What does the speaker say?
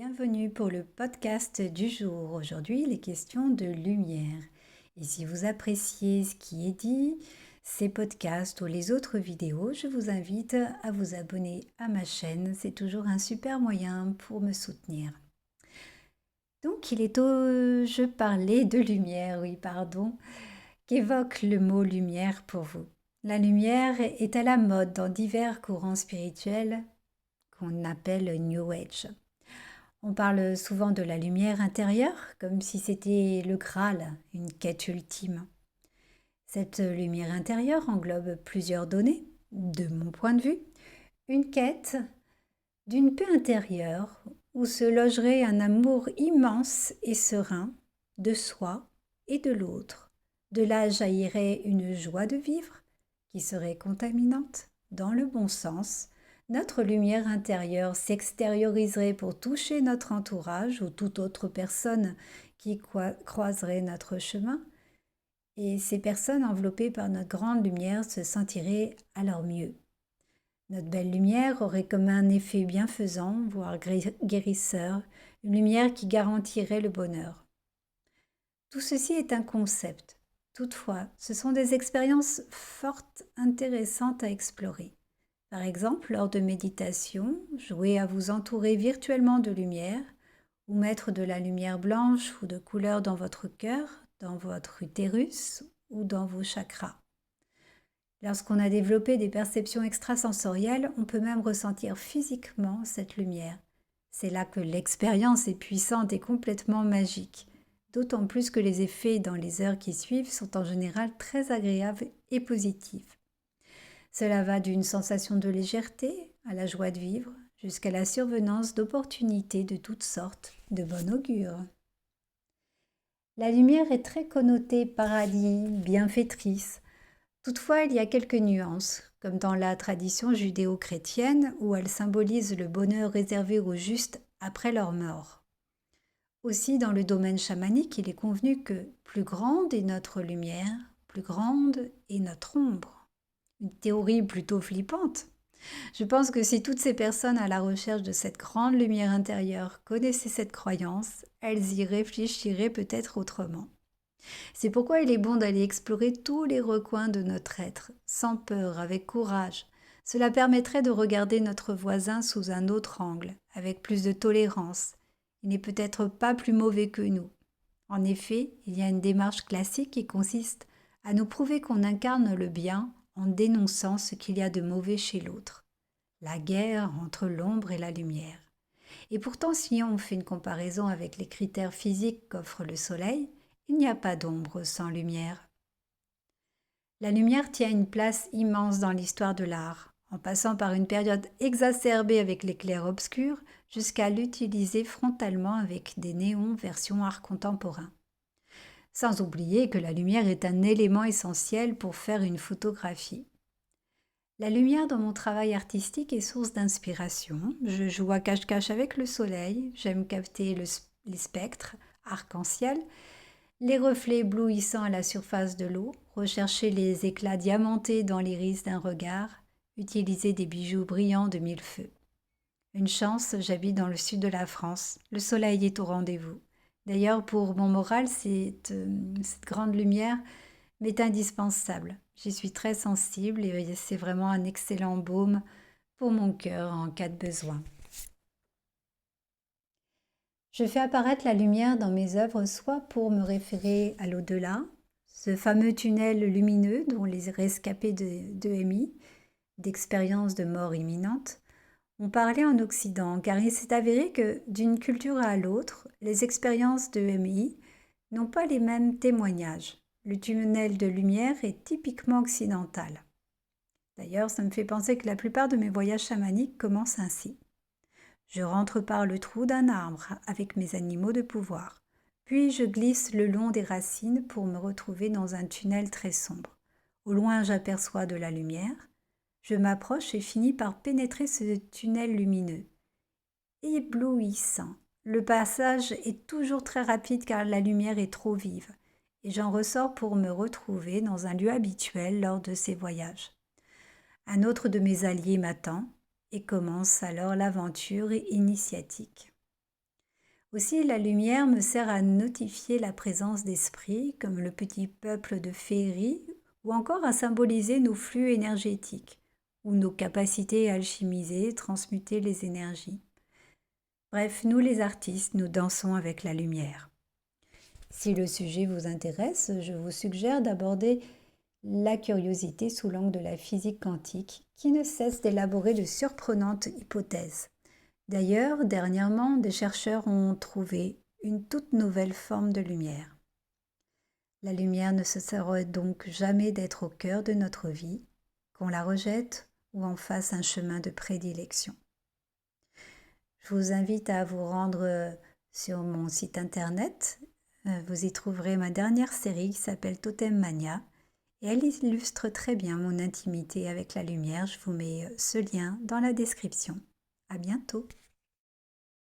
Bienvenue pour le podcast du jour. Aujourd'hui, les questions de lumière. Et si vous appréciez ce qui est dit, ces podcasts ou les autres vidéos, je vous invite à vous abonner à ma chaîne. C'est toujours un super moyen pour me soutenir. Donc, il est au je parlais de lumière, oui, pardon, qu'évoque le mot lumière pour vous. La lumière est à la mode dans divers courants spirituels qu'on appelle New Age. On parle souvent de la lumière intérieure, comme si c'était le Graal, une quête ultime. Cette lumière intérieure englobe plusieurs données, de mon point de vue. Une quête d'une paix intérieure où se logerait un amour immense et serein de soi et de l'autre. De là jaillirait une joie de vivre qui serait contaminante dans le bon sens. Notre lumière intérieure s'extérioriserait pour toucher notre entourage ou toute autre personne qui croiserait notre chemin. Et ces personnes enveloppées par notre grande lumière se sentiraient alors mieux. Notre belle lumière aurait comme un effet bienfaisant, voire guérisseur, une lumière qui garantirait le bonheur. Tout ceci est un concept. Toutefois, ce sont des expériences fortes, intéressantes à explorer. Par exemple, lors de méditation, jouez à vous entourer virtuellement de lumière ou mettre de la lumière blanche ou de couleur dans votre cœur, dans votre utérus ou dans vos chakras. Lorsqu'on a développé des perceptions extrasensorielles, on peut même ressentir physiquement cette lumière. C'est là que l'expérience est puissante et complètement magique, d'autant plus que les effets dans les heures qui suivent sont en général très agréables et positifs. Cela va d'une sensation de légèreté à la joie de vivre, jusqu'à la survenance d'opportunités de toutes sortes, de bon augure. La lumière est très connotée paradis, bienfaitrice. Toutefois, il y a quelques nuances, comme dans la tradition judéo-chrétienne où elle symbolise le bonheur réservé aux justes après leur mort. Aussi, dans le domaine chamanique, il est convenu que plus grande est notre lumière, plus grande est notre ombre. Une théorie plutôt flippante. Je pense que si toutes ces personnes à la recherche de cette grande lumière intérieure connaissaient cette croyance, elles y réfléchiraient peut-être autrement. C'est pourquoi il est bon d'aller explorer tous les recoins de notre être, sans peur, avec courage. Cela permettrait de regarder notre voisin sous un autre angle, avec plus de tolérance. Il n'est peut-être pas plus mauvais que nous. En effet, il y a une démarche classique qui consiste à nous prouver qu'on incarne le bien en dénonçant ce qu'il y a de mauvais chez l'autre. La guerre entre l'ombre et la lumière. Et pourtant, si on fait une comparaison avec les critères physiques qu'offre le soleil, il n'y a pas d'ombre sans lumière. La lumière tient une place immense dans l'histoire de l'art, en passant par une période exacerbée avec les clairs-obscurs jusqu'à l'utiliser frontalement avec des néons version art contemporain. Sans oublier que la lumière est un élément essentiel pour faire une photographie. La lumière dans mon travail artistique est source d'inspiration. Je joue à cache-cache avec le soleil, j'aime capter les spectres, arc-en-ciel, les reflets éblouissants à la surface de l'eau, rechercher les éclats diamantés dans l'iris d'un regard, utiliser des bijoux brillants de mille feux. Une chance, j'habite dans le sud de la France. Le soleil est au rendez-vous. D'ailleurs, pour mon moral, cette grande lumière m'est indispensable. J'y suis très sensible et c'est vraiment un excellent baume pour mon cœur en cas de besoin. Je fais apparaître la lumière dans mes œuvres soit pour me référer à l'au-delà, ce fameux tunnel lumineux dont les rescapés de EMI, d'expériences de mort imminente, ont parlé en Occident, car il s'est avéré que d'une culture à l'autre, les expériences de EMI n'ont pas les mêmes témoignages. Le tunnel de lumière est typiquement occidental. D'ailleurs, ça me fait penser que la plupart de mes voyages chamaniques commencent ainsi. Je rentre par le trou d'un arbre avec mes animaux de pouvoir. Puis je glisse le long des racines pour me retrouver dans un tunnel très sombre. Au loin, j'aperçois de la lumière. Je m'approche et finis par pénétrer ce tunnel lumineux. Éblouissant. Le passage est toujours très rapide car la lumière est trop vive. Et j'en ressors pour me retrouver dans un lieu habituel lors de ces voyages. Un autre de mes alliés m'attend et commence alors l'aventure initiatique. Aussi, la lumière me sert à notifier la présence d'esprits, comme le petit peuple de féerie, ou encore à symboliser nos flux énergétiques, ou nos capacités à alchimiser, transmuter les énergies. Bref, nous les artistes, nous dansons avec la lumière. Si le sujet vous intéresse, je vous suggère d'aborder la curiosité sous l'angle de la physique quantique, qui ne cesse d'élaborer de surprenantes hypothèses. D'ailleurs, dernièrement, des chercheurs ont trouvé une toute nouvelle forme de lumière. La lumière ne cessera donc jamais d'être au cœur de notre vie, qu'on la rejette ou en fasse un chemin de prédilection. Je vous invite à vous rendre sur mon site internet. Vous y trouverez ma dernière série qui s'appelle Totem Mania et elle illustre très bien mon intimité avec la lumière. Je vous mets ce lien dans la description. À bientôt!